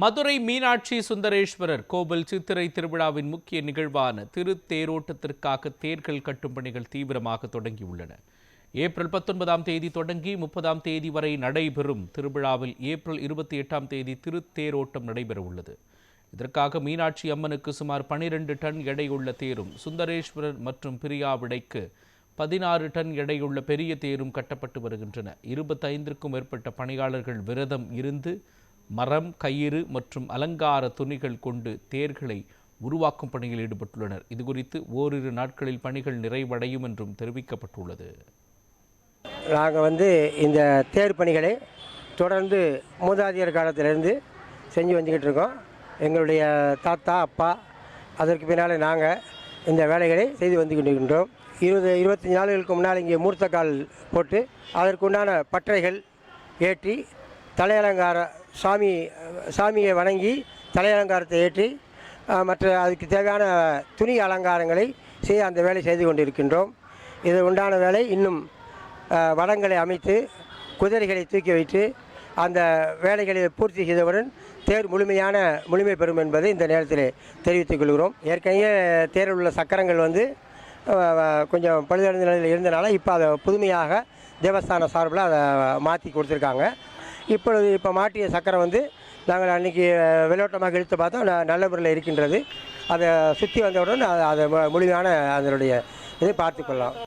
மதுரை மீனாட்சி சுந்தரேஸ்வரர் கோவில் சித்திரை திருவிழாவின் முக்கிய நிகழ்வான திருத்தேரோட்டத்திற்காக தேர்கள் கட்டும் பணிகள் தீவிரமாக தொடங்கியுள்ளன. ஏப்ரல் 19ஆம் தேதி தொடங்கி 30ஆம் தேதி வரை நடைபெறும் திருவிழாவில் ஏப்ரல் 28ஆம் தேதி திருத்தேரோட்டம் நடைபெறவுள்ளது. இதற்காக மீனாட்சி அம்மனுக்கு சுமார் 12 டன் எடையுள்ள தேரும், சுந்தரேஸ்வரர் மற்றும் பிரியாவிடைக்கு 16 டன் எடையுள்ள பெரிய தேரும் கட்டப்பட்டு வருகின்றன. 25க்கும் மேற்பட்ட பணியாளர்கள் விரதம் இருந்து மரம், கயிறு மற்றும் அலங்கார துணிகள் கொண்டு தேர்களை உருவாக்கும் பணியில் ஈடுபட்டுள்ளனர். இதுகுறித்து ஓரிரு நாட்களில் பணிகள் நிறைவடையும் என்றும் தெரிவிக்கப்பட்டுள்ளது. நாங்கள் இந்த தேர் பணிகளை தொடர்ந்து மூதாதையர் காலத்திலிருந்து செஞ்சு வந்துக்கிட்டு இருக்கோம். எங்களுடைய தாத்தா, அப்பா, அதற்கு பின்னால் நாங்கள் இந்த வேலைகளை செய்து வந்துக்கிட்டு இருக்கின்றோம். 25 நாளுகளுக்கு முன்னால் இங்கே மூர்த்தக்கால் போட்டு அதற்குண்டான பற்றைகள் ஏற்றி தலையலங்கார சாமியை வணங்கி தலையலங்காரத்தை ஏற்றி மற்ற அதுக்கு தேவையான துணி அலங்காரங்களை செய்ய அந்த வேலை செய்து கொண்டிருக்கின்றோம். இது உண்டான வேலை இன்னும் வடங்களை அமைத்து குதிரைகளை தூக்கி வைத்து அந்த வேலைகளை பூர்த்தி செய்தவுடன் தேர் முழுமை பெறும் என்பதை இந்த நேரத்தில் தெரிவித்துக் கொள்கிறோம். ஏற்கனவே தேரில் உள்ள சக்கரங்கள் கொஞ்சம் பழுதடைந்த நிலையில் இருந்தனால இப்போ அதை புதுமையாக தேவஸ்தான சார்பில் அதை மாற்றி கொடுத்துருக்காங்க. இப்போ மாற்றிய சக்கரம் நாங்கள் அன்றைக்கி வெள்ளோட்டமாக இழுத்து பார்த்தோம், நல்ல முறையில் இருக்கின்றது. அதை சுற்றி வந்தவுடன் அதை முழுமையான அதனுடைய இதை பார்த்துக்கொள்ளலாம்.